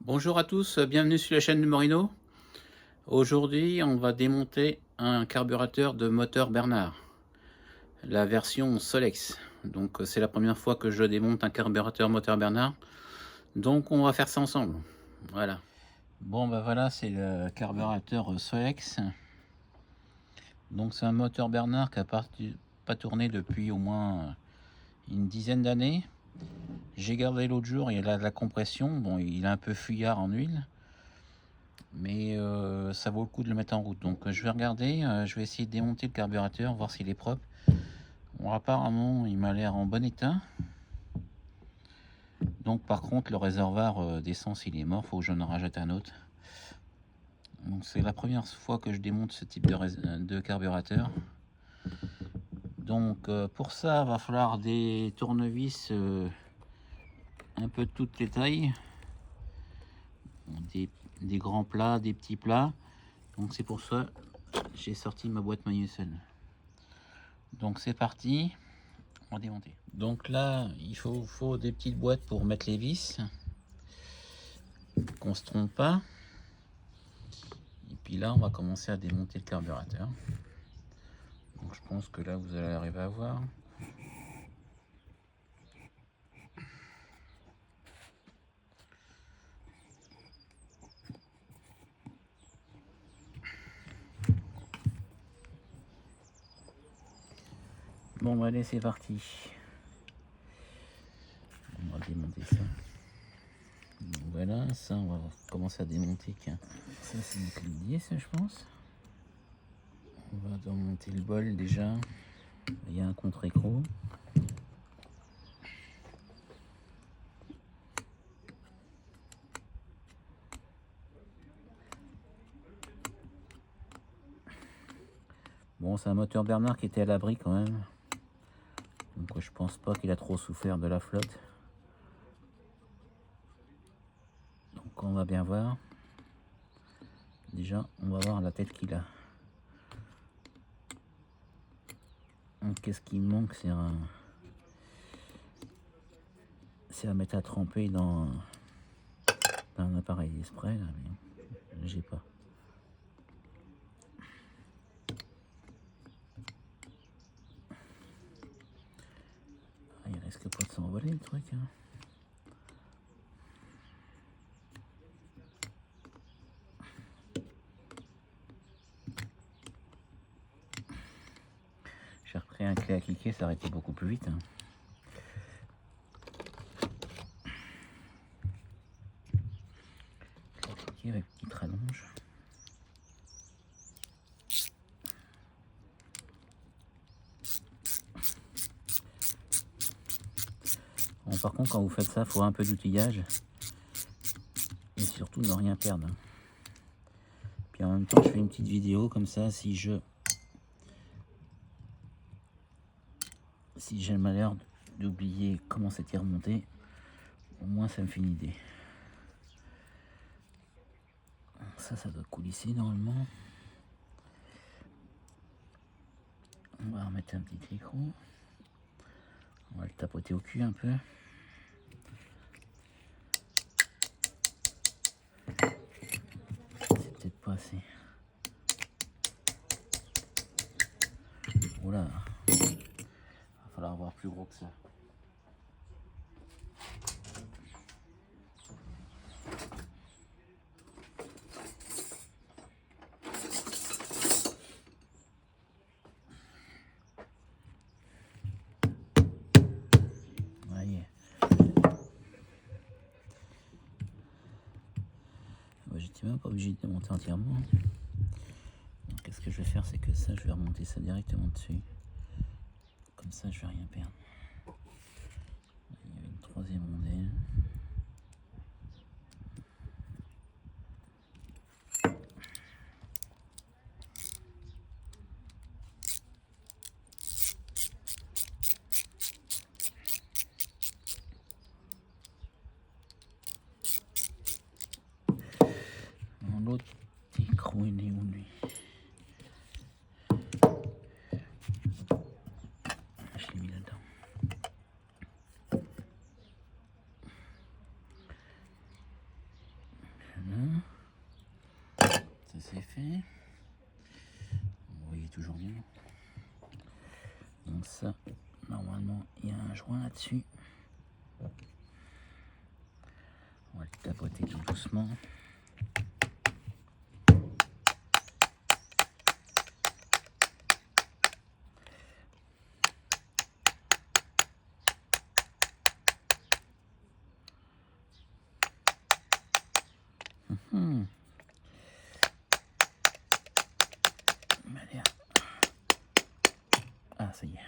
Bonjour à tous, bienvenue sur la chaîne de Morino. Aujourd'hui, on va démonter un carburateur de moteur Bernard, la version Solex. Donc, c'est la première fois que je démonte un carburateur moteur Bernard. Donc, on va faire ça ensemble. Voilà. Bon, bah voilà, c'est le carburateur Solex. Donc, c'est un moteur Bernard qui n'a pas tourné depuis au moins une dizaine d'années. J'ai gardé l'autre jour, il a de la compression. Bon, il est un peu fuyard en huile. Mais ça vaut le coup de le mettre en route. Donc je vais regarder, je vais essayer de démonter le carburateur, voir s'il est propre. Bon, apparemment, il m'a l'air en bon état. Donc par contre, le réservoir d'essence, il est mort, faut que j'en rajoute un autre. Donc c'est la première fois que je démonte ce type de carburateur. Donc pour ça, va falloir des tournevis un peu de toutes les tailles. Des grands plats, des petits plats. Donc c'est pour ça j'ai sorti ma boîte Magnusson. Donc c'est parti, on va démonter. Donc là, il faut des petites boîtes pour mettre les vis, qu'on se trompe pas. Et puis là, on va commencer à démonter le carburateur. Donc je pense que là, vous allez arriver à voir. Bon, allez, c'est parti. On va démonter ça. Donc voilà, ça, on va commencer à démonter. Ça, c'est une clé, ça, je pense. On va démonter le bol déjà. Il y a un contre-écrou. Bon, c'est un moteur Bernard qui était à l'abri quand même. Donc je pense pas qu'il a trop souffert de la flotte. Donc on va bien voir. Déjà, on va voir la tête qu'il a. Donc qu'est-ce qui me manque, c'est à mettre à tremper dans un appareil spray là, mais j'ai pas. Ah, il risque pas de s'envoler le truc, hein. J'ai repris un clé à cliquer, ça aurait été beaucoup plus vite, hein. Clé à cliquer avec petite rallonge. Bon, par contre, quand vous faites ça, il faut un peu d'outillage et surtout ne rien perdre, hein. Puis en même temps, je fais une petite vidéo comme ça, si j'ai le malheur d'oublier comment c'était remonté, au moins ça me fait une idée. Ça doit coulisser normalement. On va remettre un petit écrou. On va le tapoter au cul un peu. C'est peut-être pas assez. Oula, il va falloir avoir plus gros que ça. Voyez. J'étais même pas obligé de démonter entièrement. Donc, qu'est-ce que je vais faire, c'est que ça, je vais remonter ça directement dessus. Comme ça, je vais rien perdre. Il y a une troisième rondelle. L'autre écrou, il est où lui? Je l'ai mis là-dedans. c'est fait. Vous voyez toujours bien. Donc ça, normalement, il y a un joint là-dessus. On va le tapoter tout doucement. Allez. Ah, ça y est.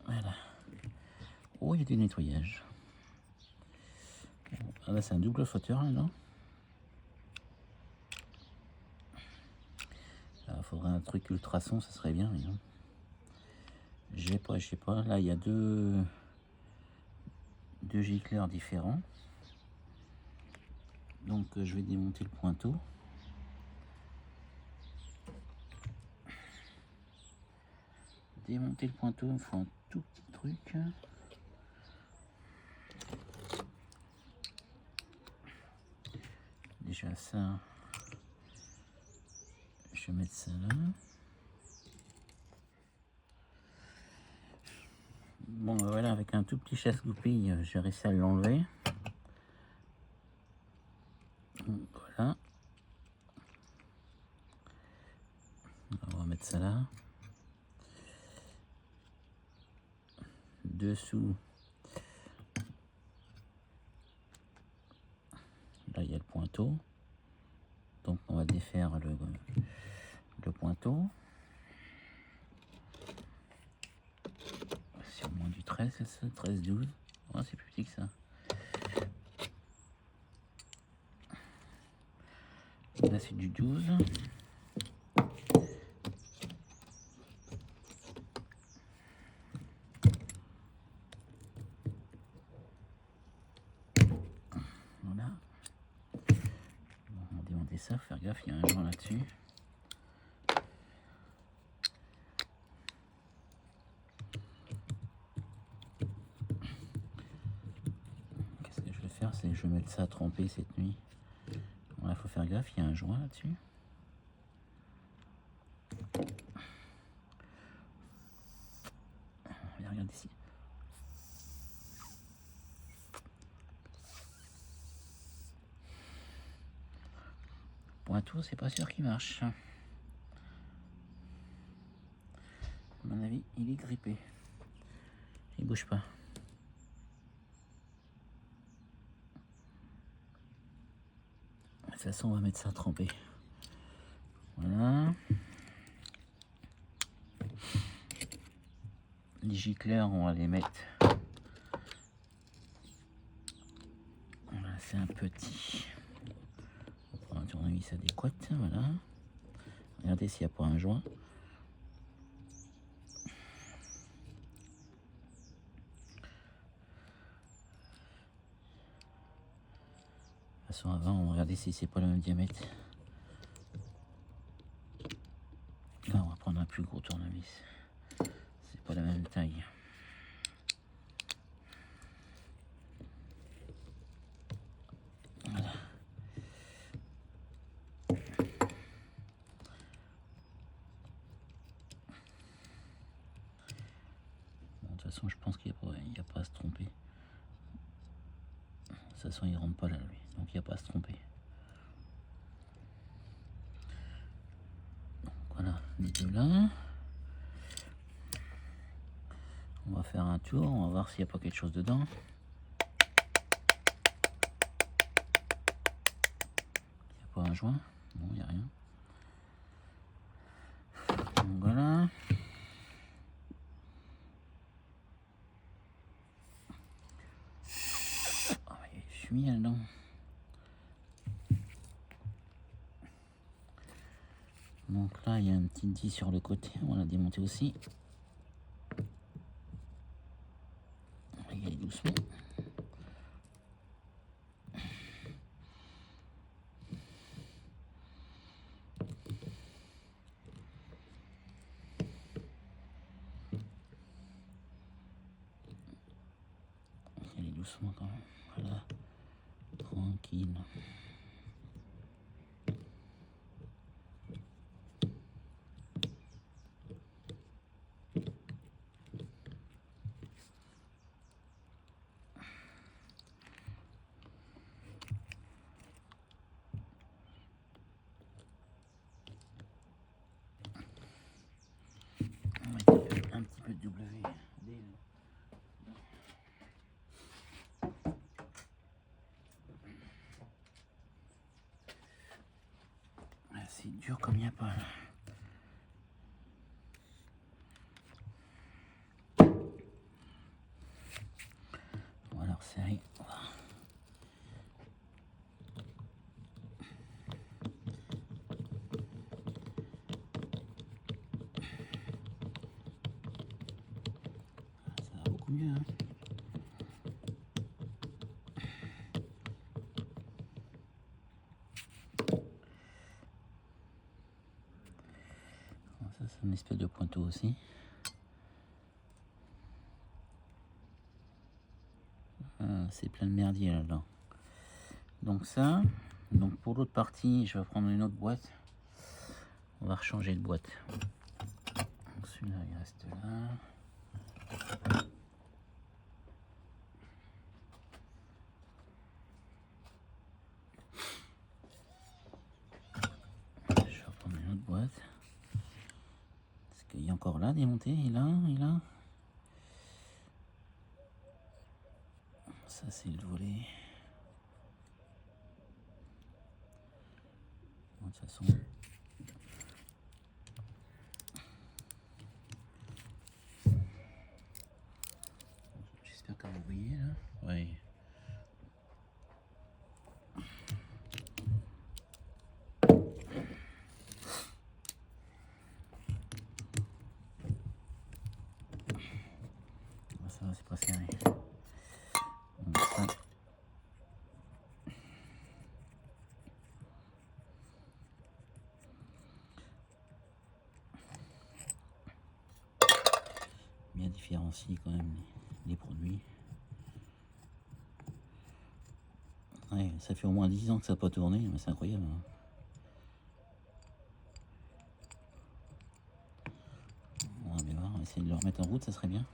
Voilà. Oh, il y a du nettoyage. Ah là, c'est un double flotteur, là, non? Il faudrait un truc ultrason, ça serait bien, mais non. Je sais pas. Là, il y a deux gicleurs différents. Donc, je vais démonter le pointeau. Démonter le pointeau, il me faut un tout petit truc. Déjà ça, je vais mettre ça là. Bon, voilà, avec un tout petit chasse-goupille, j'ai réussi à l'enlever. Voilà. On va mettre ça là. Dessous, là il y a le pointeau. Donc on va défaire le pointeau. C'est au moins du 13, c'est ça, 13, 12. Oh, c'est plus petit que ça. Là c'est du 12. Voilà. Bon, on va démonter ça, faire gaffe, il y a un joint là-dessus. Qu'est-ce que je vais faire, c'est que je vais mettre ça à tremper cette nuit. Voilà, faut faire gaffe, il y a un joint là-dessus. Regarde ici. Pointeau, c'est pas sûr qu'il marche. À mon avis, il est grippé. Il bouge pas. De toute façon, on va mettre ça à tremper. Voilà. Les gicleurs, on va les mettre. Voilà, c'est un petit. On prend un tournevis adéquat. Voilà. Regardez s'il n'y a pas un joint. De toute façon, avant, on va regarder si c'est pas le même diamètre. Là, on va prendre un plus gros tournevis. C'est pas la même taille. Voilà. Bon, de toute façon, je pense qu'il n'y a pas à se tromper. De toute façon, il rentre pas là, lui. Donc, il n'y a pas à se tromper. Donc, voilà, les deux là. On va faire un tour, on va voir s'il n'y a pas quelque chose dedans. Il n'y a pas un joint. Non, il n'y a rien. Donc voilà. Oh, il y a du fumier là-dedans. Donc là, il y a un petit 10 sur le côté. On va la démonter aussi. On va y aller doucement. Doucement quand même, voilà, tranquille. c'est dur comme il n'y a pas. On va leur serrer. Ça va beaucoup mieux, hein. Ça, c'est une espèce de pointeau aussi. C'est plein de merdier là-dedans. Donc ça, donc pour l'autre partie, je vais prendre une autre boîte. On va rechanger de boîte. Donc celui-là, il reste là. Je vais reprendre une autre boîte. Parce qu'il est encore là, démonté. Il a. Ça, c'est le volet. De toute façon, j'espère que vous voyez là. Oui. Ça va, c'est pas serré. Donc ça. Bien différencier quand même les produits. Ouais, ça fait au moins 10 ans que ça n'a pas tourné, mais c'est incroyable. Hein. On va voir, on va essayer de le remettre en route, ça serait bien.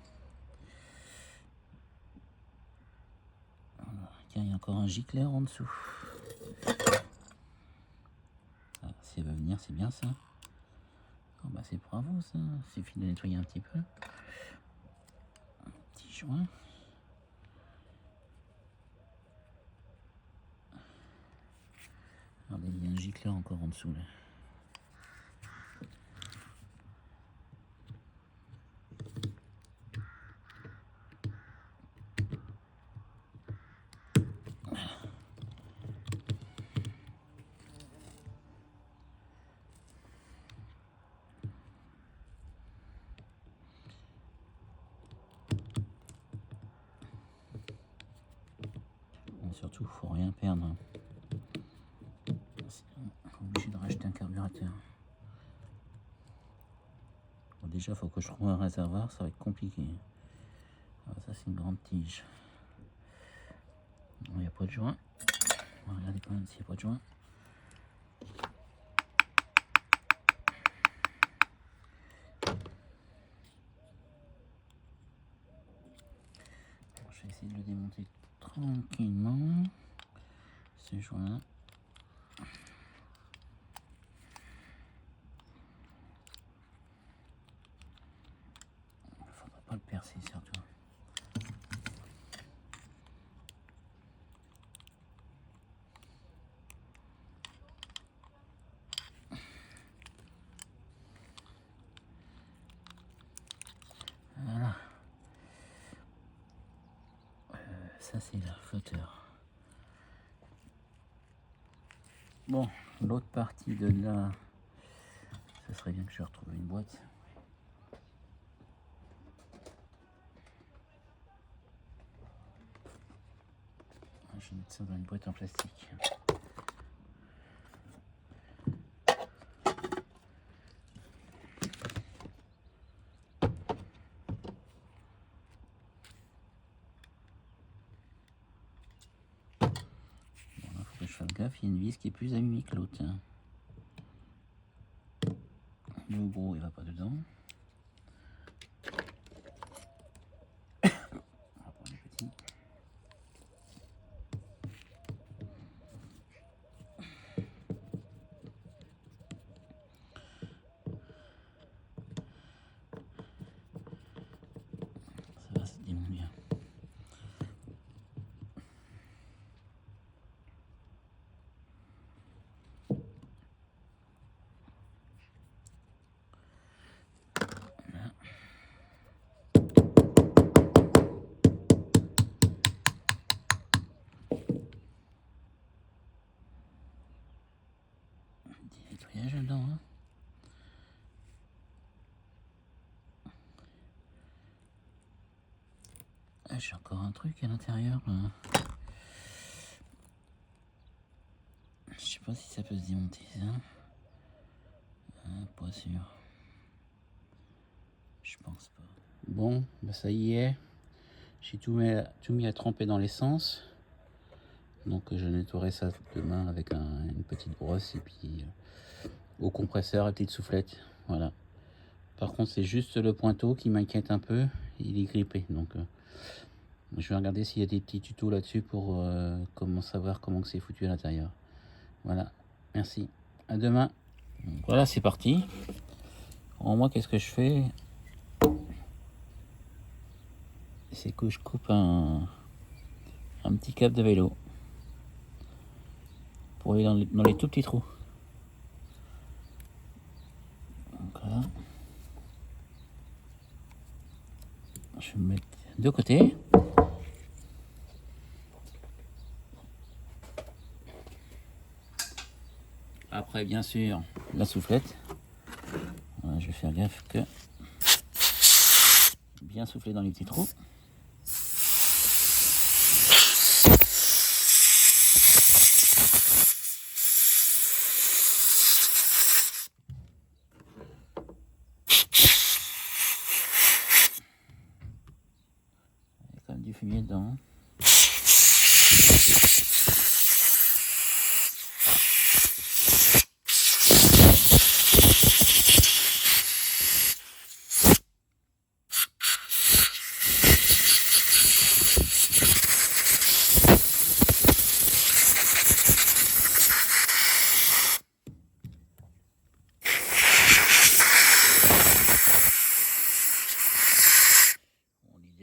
Voilà. Tiens, il y a encore un gicleur en dessous. Ah, si elle veut venir, c'est bien ça. Oh, bah, c'est bravo ça, il suffit de nettoyer un petit peu. Un petit joint. Regardez, il y a un gicleur encore en dessous là. Et surtout, faut rien perdre. Hein. Sinon, on est obligé de racheter un carburateur. Bon, déjà, il faut que je trouve un réservoir, ça va être compliqué. Alors, ça, c'est une grande tige. Il n'y a pas de joint. On va regarder quand même s'il n'y a pas de joint. Je vais essayer de le démonter tranquillement. Ce joint. Il ne faudra pas le percer surtout. Voilà. Ça c'est le flotteur. Bon, l'autre partie de là, ça serait bien que je retrouve une boîte. Je vais mettre ça dans une boîte en plastique. Faut que je fasse gaffe, il y a une vis qui est plus abîmée que l'autre. Hein. Le gros, il va pas dedans. On va prendre le petit. Ça va, se démonte bien. piège dedans. Hein. J'ai encore un truc à l'intérieur. Je sais pas si ça peut se démonter ça. Pas sûr. Je pense pas. Bon, bah ça y est. J'ai tout mis à tremper dans l'essence. Donc je nettoierai ça demain avec une petite brosse et puis au compresseur et petite soufflette. Voilà. Par contre c'est juste le pointeau qui m'inquiète un peu. Il est grippé. Donc je vais regarder s'il y a des petits tutos là-dessus pour comment savoir comment c'est foutu à l'intérieur. Voilà. Merci. À demain. Donc, voilà, c'est parti. Alors, moi, qu'est-ce que je fais? C'est que je coupe un petit câble de vélo pour aller dans les tout petits trous. Donc voilà. Je vais me mettre de côté. Après, bien sûr, la soufflette. Voilà, je vais faire gaffe que bien souffler dans les petits trous. Il y a quand même du fumier dedans.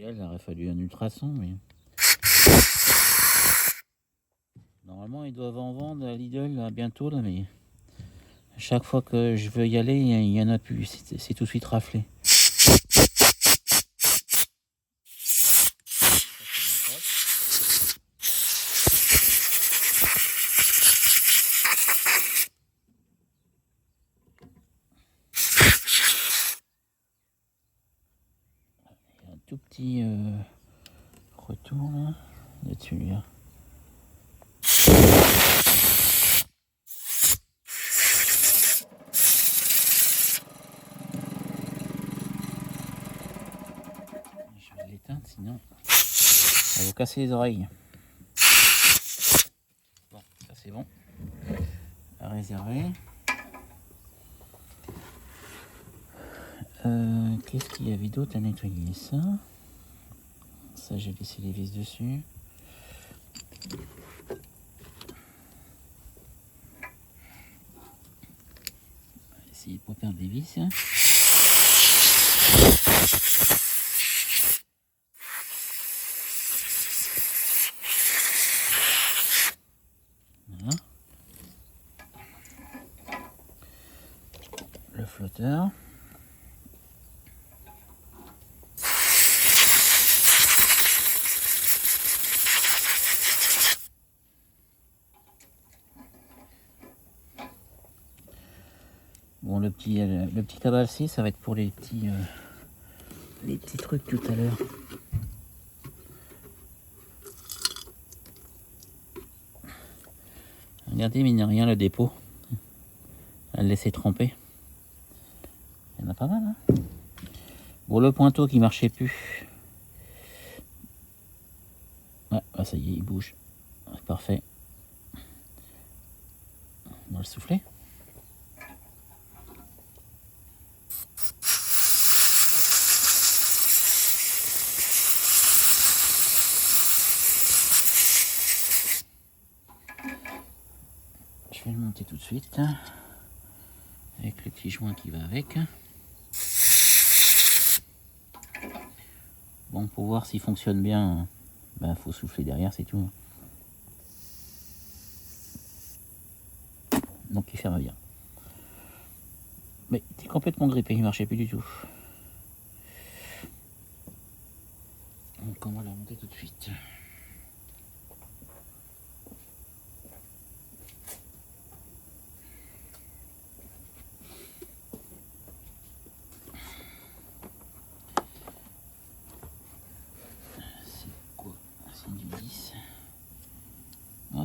Il aurait fallu un ultrason, mais normalement ils doivent en vendre à Lidl là, bientôt là, mais chaque fois que je veux y aller, il y en a plus. C'est tout de suite raflé. Il y a un tout petit retour là, dessus là. Je vais l'éteindre sinon ça va vous casser les oreilles. Bon, ça c'est bon. À réserver. Qu'est-ce qu'il y avait d'autre à nettoyer? Ça j'ai laissé les vis dessus. On va essayer de pas perdre les vis. Voilà. Le flotteur. Bon, le petit tabac-ci, ça va être pour les petits trucs tout à l'heure. Regardez, mine de rien, le dépôt. À le laisser tremper. Il y en a pas mal, hein. Bon, le pointeau qui marchait plus. Ouais, ah, ça y est, il bouge. Parfait. On va le souffler. Je vais le monter tout de suite. Avec le petit joint qui va avec. Bon, pour voir s'il fonctionne bien, ben, faut souffler derrière, c'est tout. Donc il ferme bien. Mais il était complètement grippé, il marchait plus du tout. Donc on va la monter tout de suite.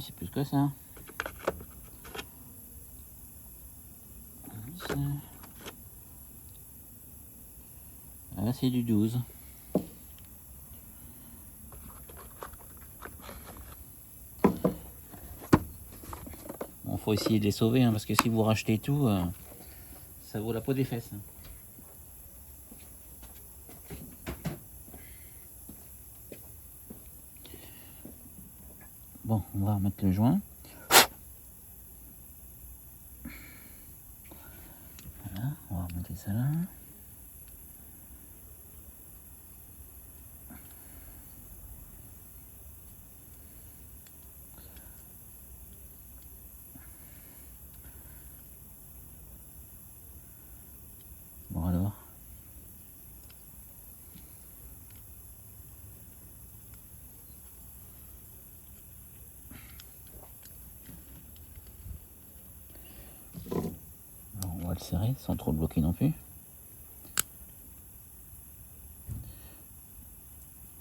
c'est plus que ça. Là, c'est du 12. Bon, faut essayer de les sauver, hein, parce que si vous rachetez tout, ça vaut la peau des fesses. Hein. Bon, on va remettre le joint. Voilà, on va remettre ça là. Bon alors. Alors, on va le serrer sans trop le bloquer non plus.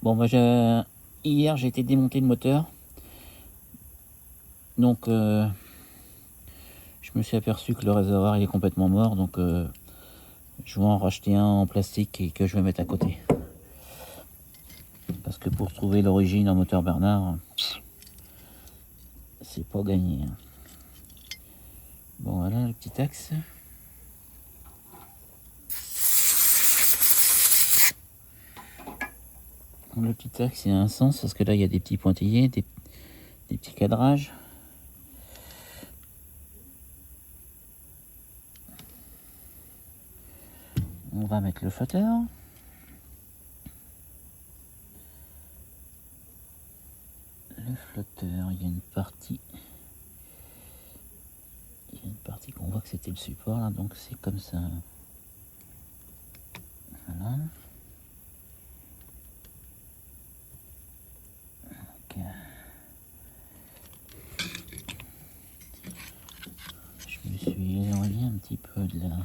Bon, bah, hier j'ai été démonter le moteur. Donc je me suis aperçu que le réservoir il est complètement mort. Donc je vais en racheter un en plastique et que je vais mettre à côté. Parce que pour trouver l'origine en moteur Bernard, c'est pas gagné. Bon, voilà le petit axe. Le petit axe, il a un sens parce que là, il y a des petits pointillés, des petits cadrages. On va mettre le flotteur. Le flotteur, il y a une partie. Il y a une partie qu'on voit que c'était le support là, donc c'est comme ça. Voilà. Okay. Je me suis éloigné un petit peu de là.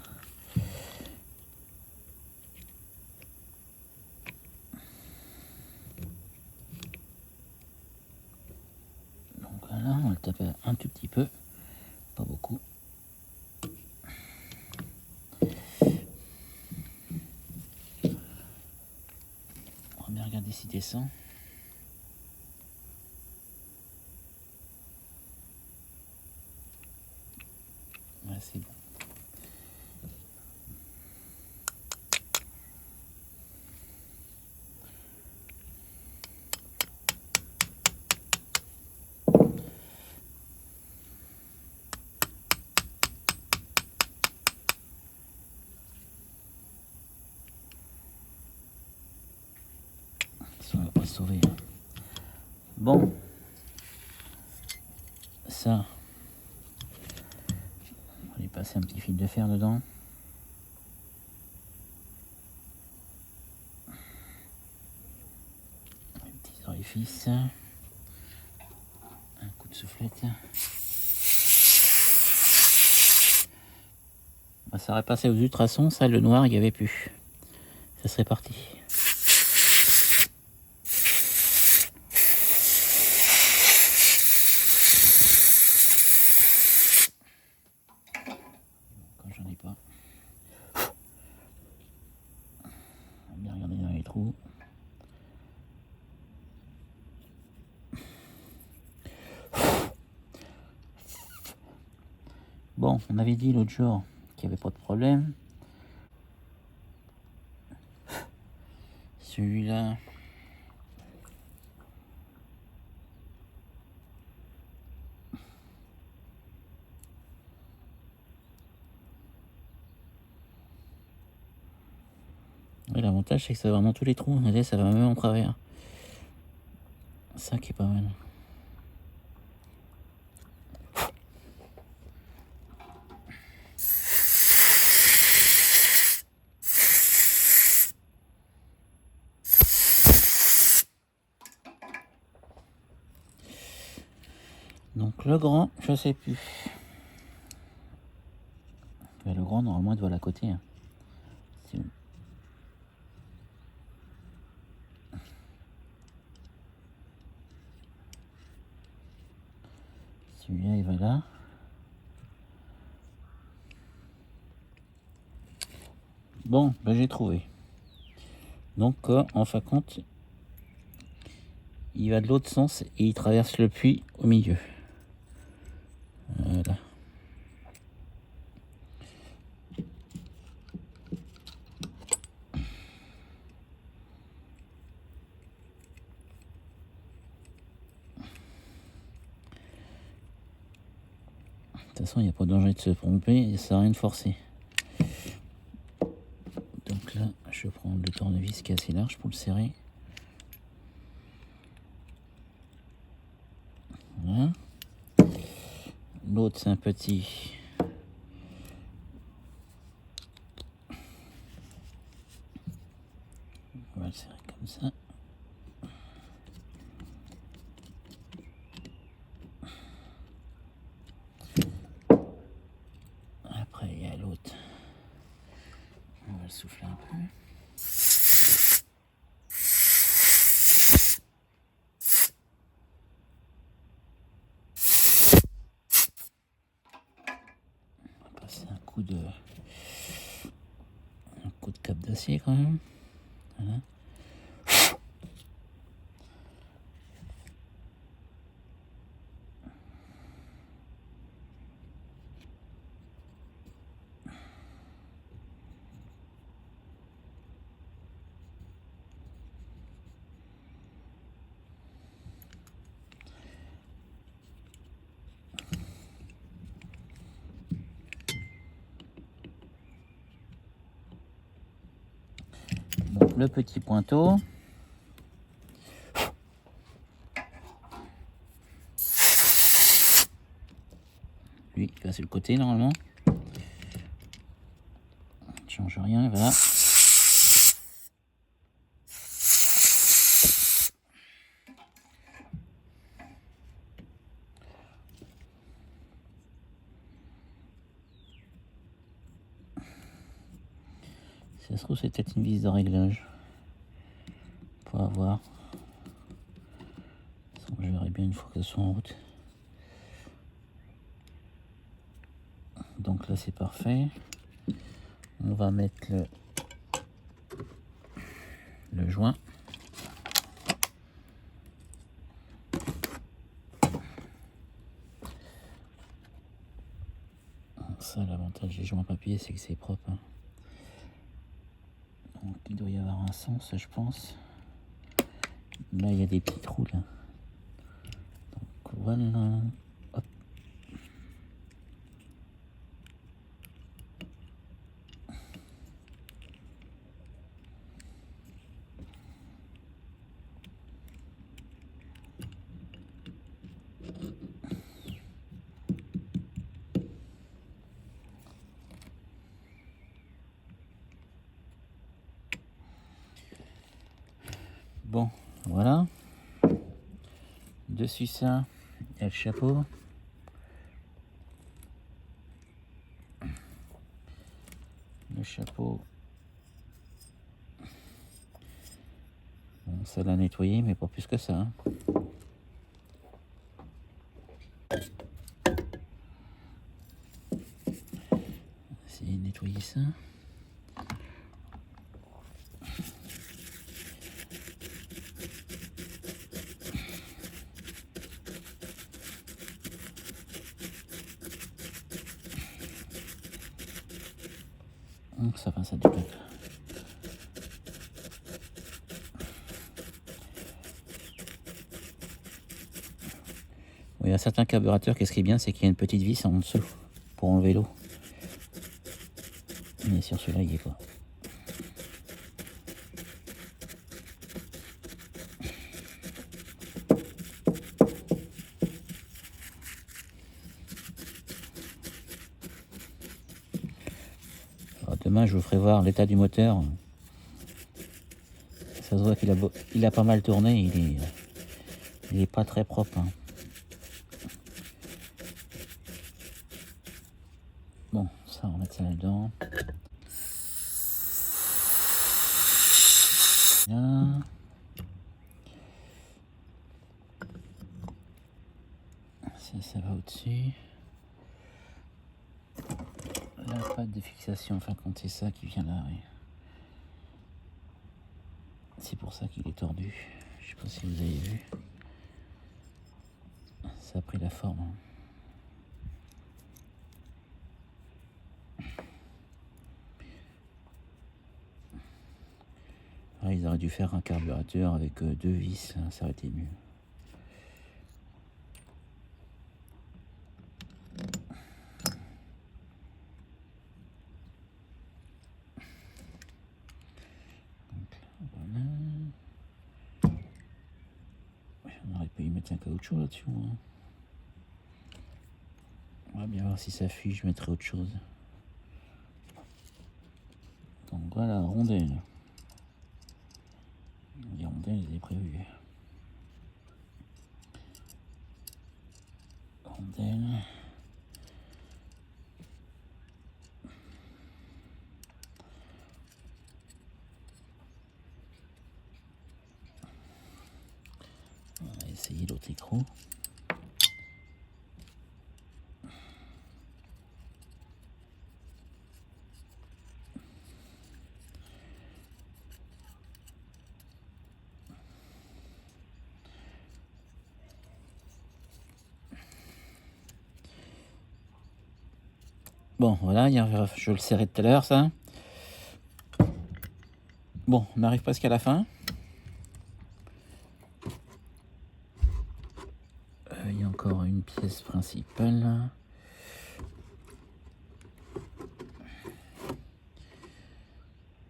Donc voilà, on va le taper un tout petit peu, pas beaucoup. On va bien regarder s'il descend. Ouais, c'est bon. Ça va pas sauver. Bon, ça, on va aller passer un petit fil de fer dedans. Les petits orifices. Un coup de soufflette. Bah, ça aurait passé aux ultrasons, ça, le noir, il n'y avait plus. Ça serait parti. Quand j'en ai pas. On va bien regarder dans les trous. Bon, on avait dit l'autre jour qu'il n'y avait pas de problème. Celui-là, oui, l'avantage c'est que ça va dans tous les trous. Regardez, ça va même en travers. Ça qui est pas mal. Donc le grand, je sais plus. Mais le grand, normalement, il doit à côté. Hein. Celui-là, il va là. Bon, ben j'ai trouvé. Donc, en fin de compte, il va de l'autre sens et il traverse le puits au milieu. Voilà. De toute façon, il n'y a pas de danger de se tromper et ça sert à rien de forcer. Donc là, je prends le tournevis qui est assez large pour le serrer. Voilà. L'autre, c'est un petit. On va le serrer comme ça. Après, il y a l'autre. On va le souffler un peu. On va passer un coup de cap d'acier quand même. Voilà. Donc le petit pointeau. Lui, il va sur le côté normalement. Ne change rien, voilà. Si ça se trouve, c'est peut-être une vis de réglage. Pour avoir. Je verrai bien une fois qu'elles sont en route. Donc là, c'est parfait. On va mettre le joint. Ça, l'avantage des joints papier, c'est que c'est propre. Hein. Donc, il doit y avoir un sens, je pense. Là, il y a des petits trous, là. Donc, voilà. Hop. Bon, voilà. Dessus ça, il y a le chapeau. Le chapeau. Bon, ça l'a nettoyé, mais pas plus que ça. Hein. Essayer de nettoyer ça. Donc ça va, ça déplaque. Oui, à certains carburateurs, qu'est-ce qui est bien, c'est qu'il y a une petite vis en dessous pour enlever l'eau. Mais sur celui-là, il n'y est pas. Alors, demain, je vous ferai voir l'état du moteur. Ça se voit qu'il a pas mal tourné. Il est pas très propre. Hein. Bon, ça, on va mettre ça là-dedans. Là. Ça va au-dessus. La patte de fixation, enfin quand c'est ça qui vient là, oui. C'est pour ça qu'il est tordu. Je sais pas si vous avez vu. Ça a pris la forme. Ah, ils auraient dû faire un carburateur avec 2 vis, là, ça aurait été mieux. Voilà. On aurait pu y mettre un caoutchouc là-dessus. Hein. On va bien voir si ça fuit, je mettrai autre chose. Donc voilà, rondelle. Les rondelles, je les ai prévues. Rondelle. On va essayer l'autre écrou. Bon, voilà, je le serrais tout à l'heure, ça. Bon, on arrive presque à la fin. Il y a encore une pièce principale. Là.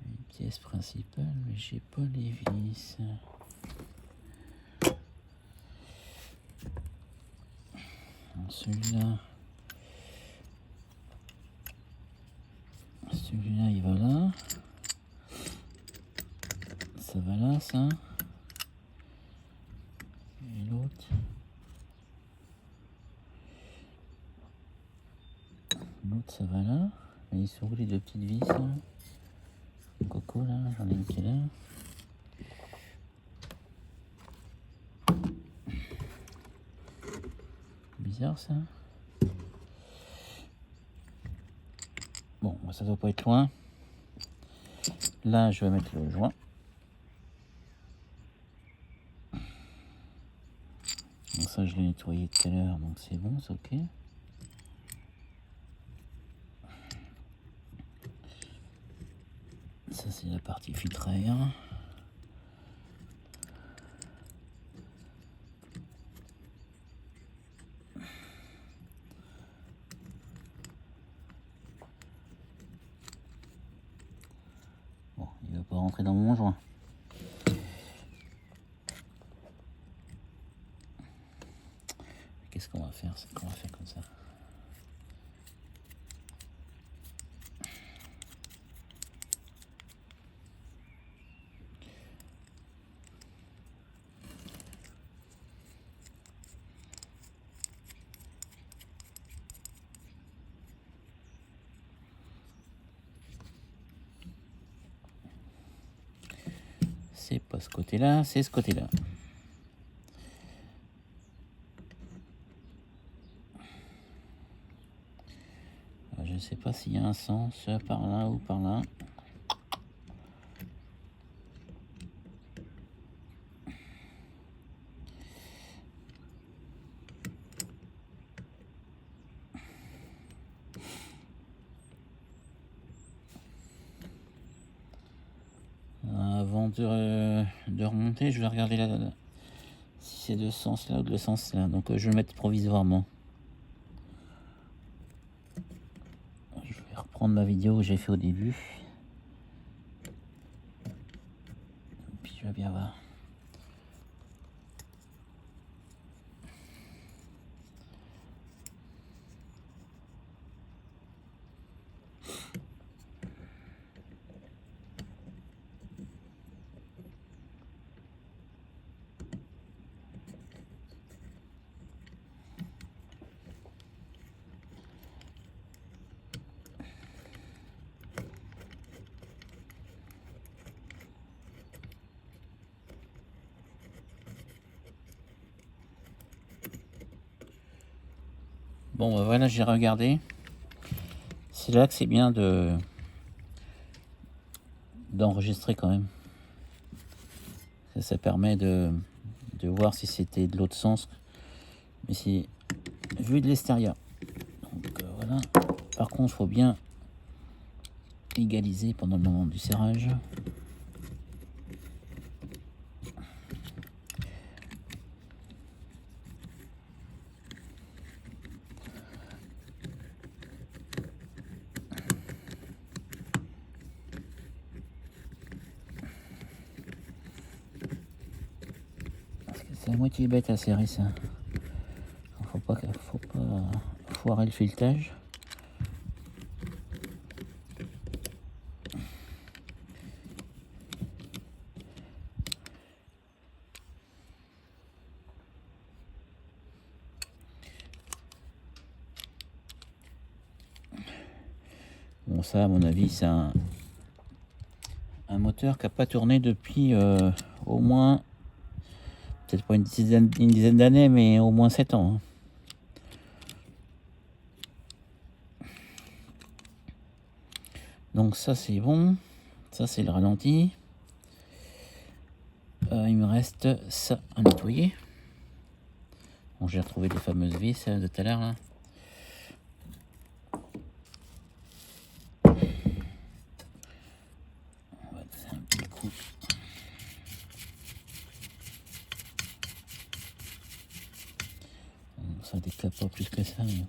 Une pièce principale, mais j'ai pas les vis. Celui-là. Celui-là, il va là. Ça va là, ça. Et l'autre. L'autre, ça va là. Mais ils sont où les 2 petites vis, là? Coco, là, j'en ai une qui est là. Bizarre, ça. Bon, ça doit pas être loin. Là, je vais mettre le joint. Donc ça, je l'ai nettoyé tout à l'heure, donc c'est bon, c'est ok. Ça, c'est la partie filtre à air. Bon, il ne va pas rentrer dans mon joint. Qu'est-ce qu'on va faire? C'est qu'on va faire comme ça. C'est pas ce côté-là, c'est ce côté-là. Je ne sais pas s'il y a un sens par là ou par là. Avant de remonter, je vais regarder là, si c'est de ce sens là ou de le sens là. Donc je vais le mettre provisoirement. Je vais reprendre ma vidéo que j'ai fait au début. Puis je vais bien voir. Bon, bah voilà, j'ai regardé. C'est là que c'est bien d'enregistrer quand même. Ça permet de voir si c'était de l'autre sens. Mais c'est vu de l'extérieur. Donc voilà. Par contre, il faut bien égaliser pendant le moment du serrage. Parce que c'est à moitié bête à serrer ça. Faut pas foirer le filetage. Bon, ça, à mon avis, c'est un moteur qui n'a pas tourné depuis au moins, peut-être pas une dizaine d'années, mais au moins 7 ans. Hein. Donc ça, c'est bon. Ça, c'est le ralenti. Il me reste ça à nettoyer. Bon, j'ai retrouvé les fameuses vis de tout à l'heure, là. On va donner un petit coup. Bon, ça décape pas plus que ça. Mais...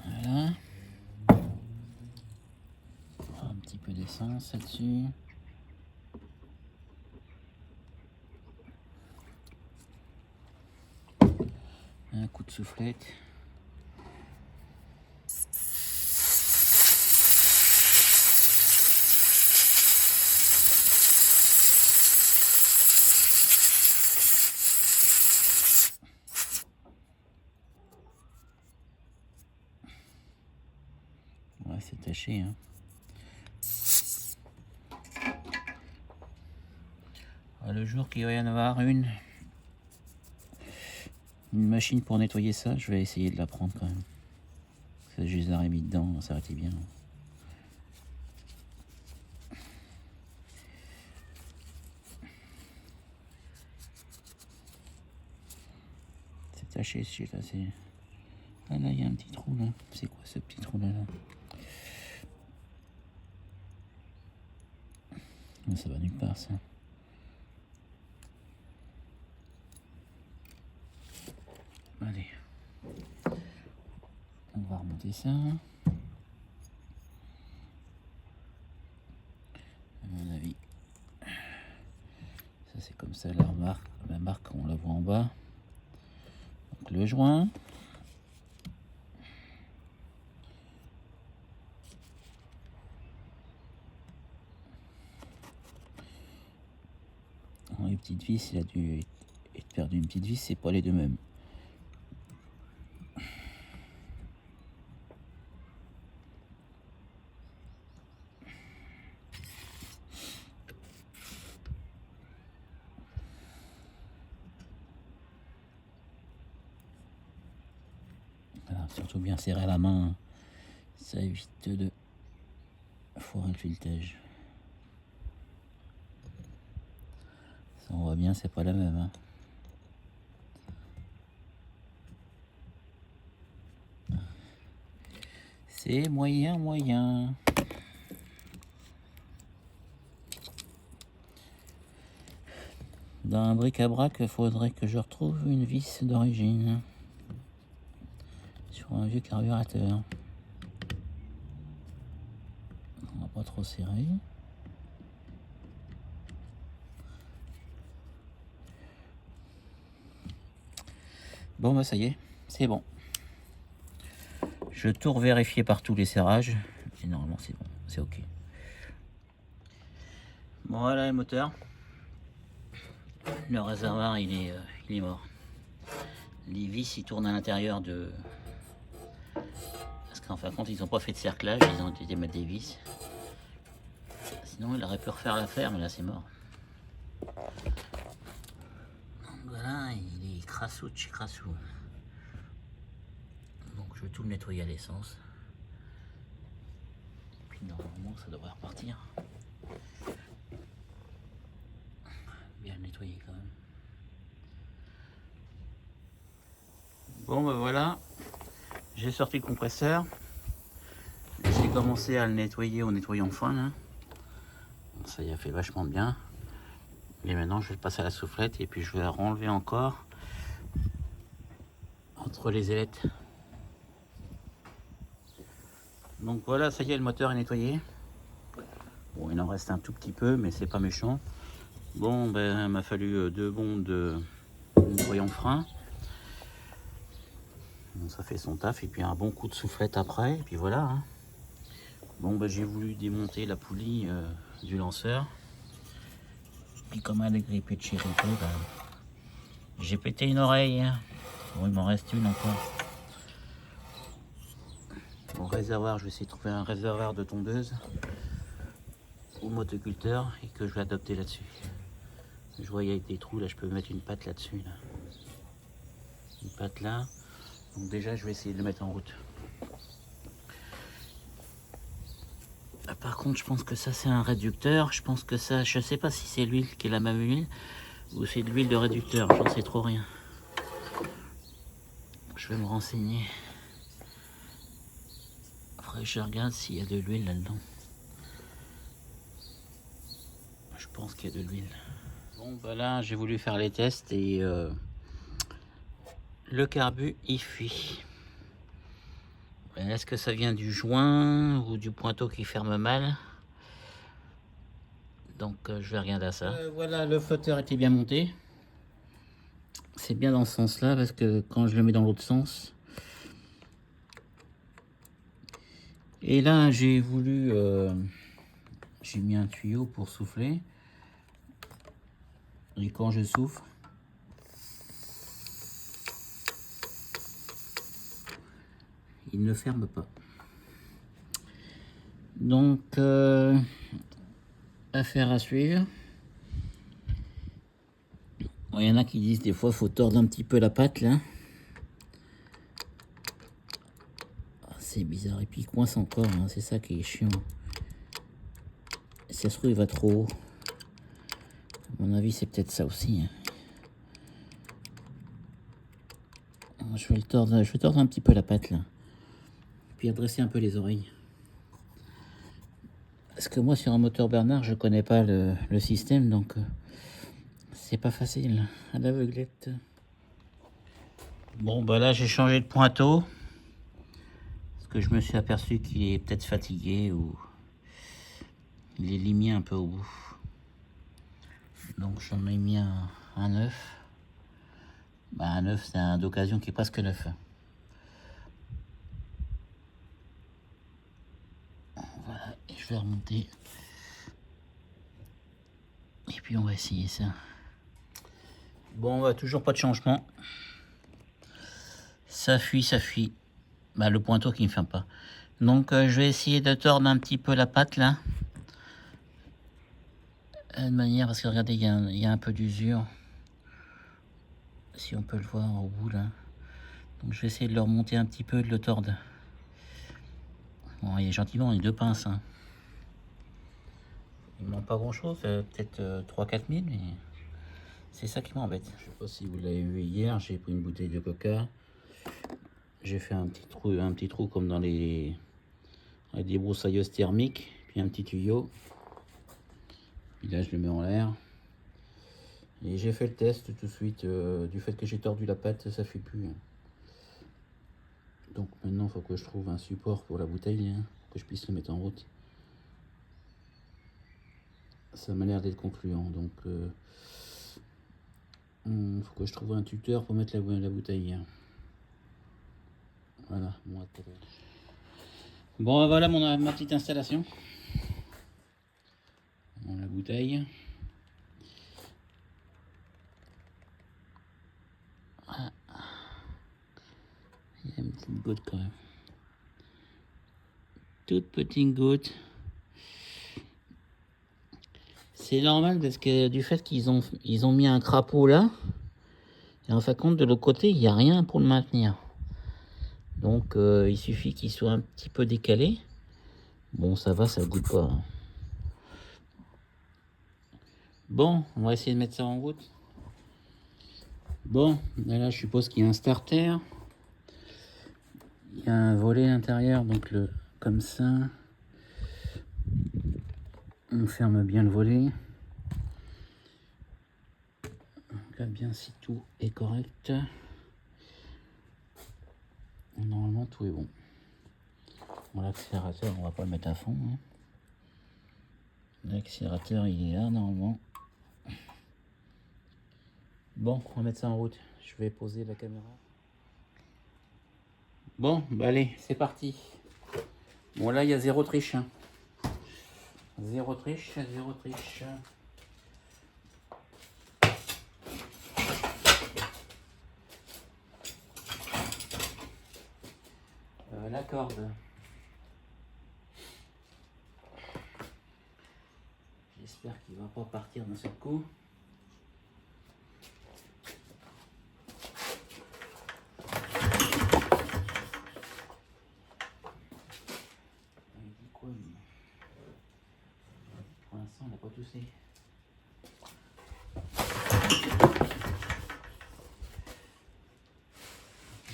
Voilà. Un petit peu d'essence là-dessus. Un coup de soufflette. Ouais, c'est taché. Hein. Le jour qu'il va y en avoir une machine pour nettoyer ça, je vais essayer de la prendre quand même. Ça, je les aurais mis dedans, ça aurait été bien. C'est taché, c'est assez. Ah là, il y a un petit trou là. C'est quoi ce petit trou là, là? Ça va nulle part ça. Allez. On va remonter ça. À mon avis. Ça c'est comme ça la marque on la voit en bas. Donc le joint. Les petites vis, il a dû être perdu une petite vis, c'est pas les deux mêmes. Voilà, surtout bien serré à la main, ça évite de foirer le filetage. Ça on voit bien, c'est pas la même. Hein. C'est moyen. Dans un bric-à-brac, il faudrait que je retrouve une vis d'origine sur un vieux carburateur. On va pas trop serrer. Bon bah ça y est, c'est bon. Je tout vérifier par tous les serrages et normalement c'est bon, c'est ok. Bon voilà le moteur. Le réservoir il est mort. Les vis ils tournent à l'intérieur de... Parce qu'en fin de compte ils n'ont pas fait de cerclage, ils ont été mettre des vis. Sinon il aurait pu refaire l'affaire mais là c'est mort. Donc voilà, il est crassou de chez crassou. Donc je vais tout le nettoyer à l'essence. Puis normalement ça devrait repartir. Bien le nettoyer quand même. Bon ben voilà, j'ai sorti le compresseur. J'ai commencé à le nettoyer au nettoyant fin là. Ça y a fait vachement bien. Et maintenant je vais le passer à la soufflette et puis je vais renlever encore entre les ailettes. Donc voilà, ça y est, le moteur est nettoyé. Bon, il en reste un tout petit peu, mais c'est pas méchant. Bon, ben, il m'a fallu 2 bombes de nettoyant frein. Bon, ça fait son taf, et puis un bon coup de soufflette après, et puis voilà. Hein. Bon, ben, j'ai voulu démonter la poulie du lanceur. Puis comme elle est grippée de chez Rico, ben, j'ai pété une oreille. Bon, il m'en reste une encore. Bon, réservoir, je vais essayer de trouver un réservoir de tondeuse ou motoculteur et que je vais adopter là-dessus. Je vois il y a des trous là, je peux mettre une patte là-dessus. Là. Une patte là. Donc déjà je vais essayer de le mettre en route. Ah, par contre je pense que ça c'est un réducteur. Je pense que ça, je sais pas si c'est l'huile qui est la même huile ou c'est de l'huile de réducteur, j'en sais trop rien. Je vais me renseigner. Faudrait que je regarde s'il y a de l'huile là-dedans. Je pense qu'il y a de l'huile. Bon bah là j'ai voulu faire les tests et le carbu il fuit. Est-ce que ça vient du joint ou du pointeau qui ferme mal? Donc je vais regarder à ça. Voilà, le flotteur était bien monté. C'est bien dans ce sens-là parce que quand je le mets dans l'autre sens. Et là j'ai voulu... j'ai mis un tuyau pour souffler. Et quand je souffle, il ne ferme pas. Donc, affaire à suivre. Bon, il y en a qui disent des fois faut tordre un petit peu la patte là. Ah, c'est bizarre. Et puis il coince encore, hein. C'est ça qui est chiant. Si ça se trouve il va trop haut. À mon avis c'est peut-être ça aussi. Hein. Je vais tordre un petit peu la patte là. Puis adresser un peu les oreilles. Parce que moi sur un moteur Bernard je connais pas le système donc c'est pas facile à l'aveuglette. Bon bah là j'ai changé de pointeau. Parce que je me suis aperçu qu'il est peut-être fatigué ou il est limé un peu au bout. Donc j'en ai mis un neuf. Bah, un neuf c'est un d'occasion qui est presque neuf. Voilà, et je vais remonter. Et puis on va essayer ça. Bon, bah, toujours pas de changement. Ça fuit, ça fuit. Bah, le pointeau qui ne ferme pas. Donc je vais essayer de tordre un petit peu la patte là. De manière, parce que regardez, il y a un peu d'usure. Si on peut le voir au bout là. Donc je vais essayer de le remonter un petit peu, de le tordre. Bon, il est gentiment, il est 2 pinces. Hein. Il ne manque pas grand chose, peut-être 3-4 000, mais c'est ça qui m'embête. Je sais pas si vous l'avez vu hier, j'ai pris une bouteille de coca. J'ai fait un petit trou comme dans les débroussailleuses thermiques, puis un petit tuyau. Puis là je le mets en l'air. Et j'ai fait le test tout de suite, du fait que j'ai tordu la pâte, ça fait plus. Donc maintenant il faut que je trouve un support pour la bouteille, hein, pour que je puisse le mettre en route. Ça m'a l'air d'être concluant, donc faut que je trouve un tuteur pour mettre la bouteille. Voilà, bon voilà ma petite installation. Bon, la bouteille. Ah. Il y a une petite goutte quand même. Toute petite goutte. C'est normal parce que du fait qu'ils ont mis un crapaud là, et en fin de compte de l'autre côté il n'y a rien pour le maintenir. Donc il suffit qu'il soit un petit peu décalé. Bon ça va, ça goûte pas. Bon, on va essayer de mettre ça en route. Bon, là je suppose qu'il y a un starter. Il y a un volet à l'intérieur, donc comme ça. On ferme bien le volet. On regarde bien si tout est correct. Normalement tout est bon. Bon, l'accélérateur, on va pas le mettre à fond. Hein. L'accélérateur il est là normalement. Bon, on va mettre ça en route. Je vais poser la caméra. Bon, bah allez, c'est parti. Bon là il y a zéro triche. Hein. Zéro triche, zéro triche. La corde. J'espère qu'il va pas partir d'un seul coup. Il dit quoi lui? Pour l'instant, il n'a pas toussé.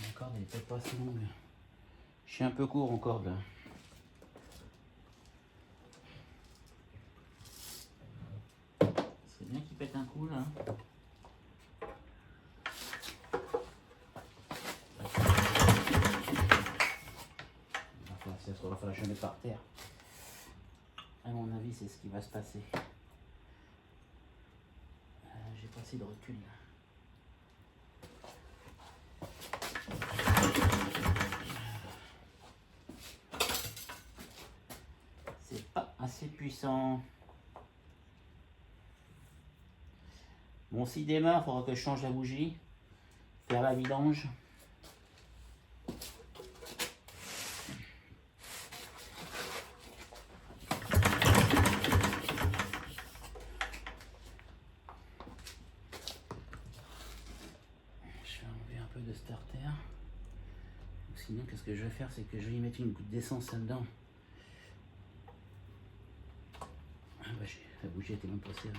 La corde elle est peut-être pas assez longue. Je suis un peu court en corde là. C'est bien qu'il pète un coup là. Il va falloir que je le mette par terre. À mon avis, c'est ce qui va se passer. J'ai pas assez de recul là. C'est pas assez puissant. Bon, s'il démarre, il faudra que je change la bougie, faire la vidange. Je vais enlever un peu de starter. Sinon, qu'est-ce que je vais faire, c'est que je vais y mettre une goutte d'essence là-dedans. Ah bah, la bougie était même pas serrée.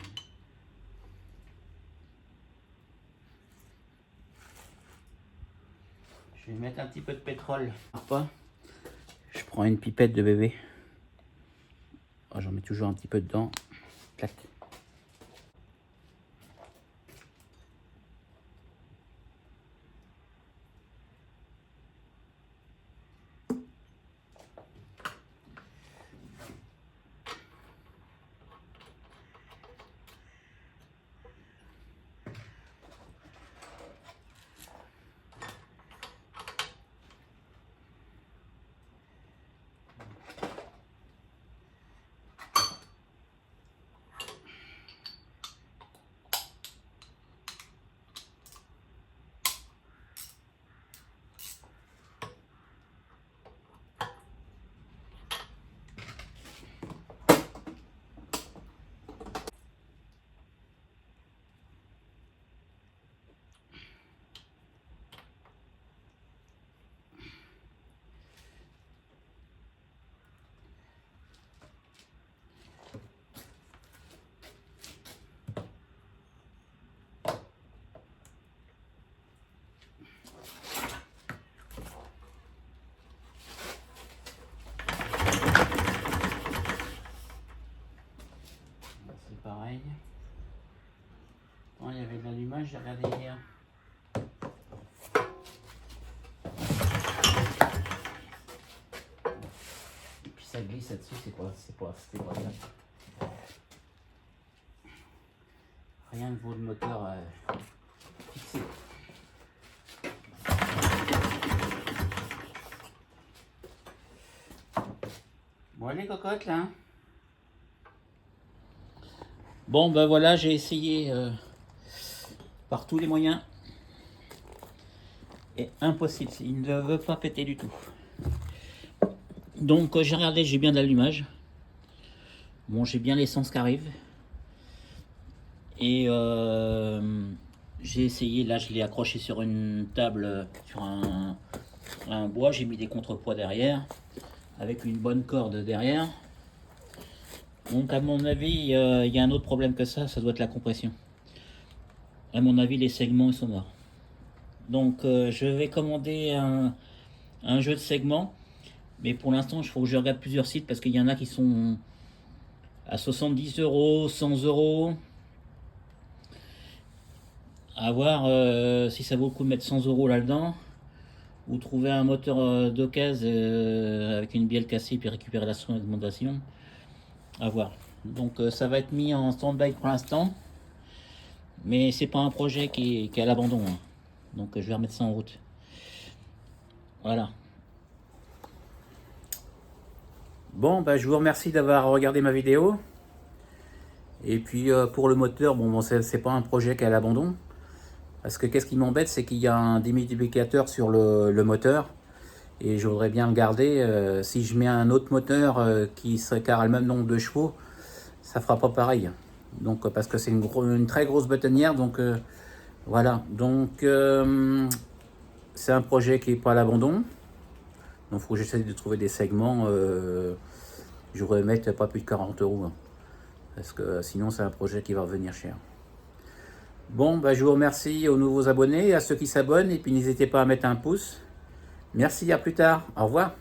Je vais mettre un petit peu de pétrole. Je prends une pipette de bébé. Oh, j'en mets toujours un petit peu dedans. Clac. Pareil. Oh, il y avait de l'allumage, j'ai regardé hier. Et puis ça glisse là-dessus, c'est pas bien. Rien ne vaut le moteur fixé. Bon, les cocottes là. Bon, ben voilà, j'ai essayé par tous les moyens. Et impossible, il ne veut pas péter du tout. Donc j'ai regardé, j'ai bien de l'allumage. Bon, j'ai bien l'essence qui arrive. Et j'ai essayé, là je l'ai accroché sur une table, sur un bois, j'ai mis des contrepoids derrière, avec une bonne corde derrière. Donc à mon avis, il y a un autre problème que ça doit être la compression. À mon avis, les segments ils sont morts. Donc je vais commander un jeu de segments, mais pour l'instant, il faut que je regarde plusieurs sites parce qu'il y en a qui sont à 70 euros, 100 euros. À voir si ça vaut le coup de mettre 100 euros là-dedans ou trouver un moteur d'occasion avec une bielle cassée puis récupérer la segmentation. À voir. Donc ça va être mis en stand-by pour l'instant, mais c'est pas un projet qui est à l'abandon, hein. Donc je vais remettre ça en route. Voilà. Bon, bah, je vous remercie d'avoir regardé ma vidéo. Et puis pour le moteur, bon c'est pas un projet qui est à l'abandon. Parce que qu'est-ce qui m'embête, c'est qu'il y a un démultiplicateur sur le moteur. Et je voudrais bien le garder. Si je mets un autre moteur qui a le même nombre de chevaux, ça fera pas pareil. Donc parce que c'est une très grosse bâtonnière. Donc voilà. Donc c'est un projet qui est pas à l'abandon. Donc il faut que j'essaie de trouver des segments. Je voudrais mettre pas plus de 40 euros. Hein, parce que sinon c'est un projet qui va revenir cher. Bon, bah, je vous remercie aux nouveaux abonnés, à ceux qui s'abonnent, et puis n'hésitez pas à mettre un pouce. Merci, à plus tard. Au revoir.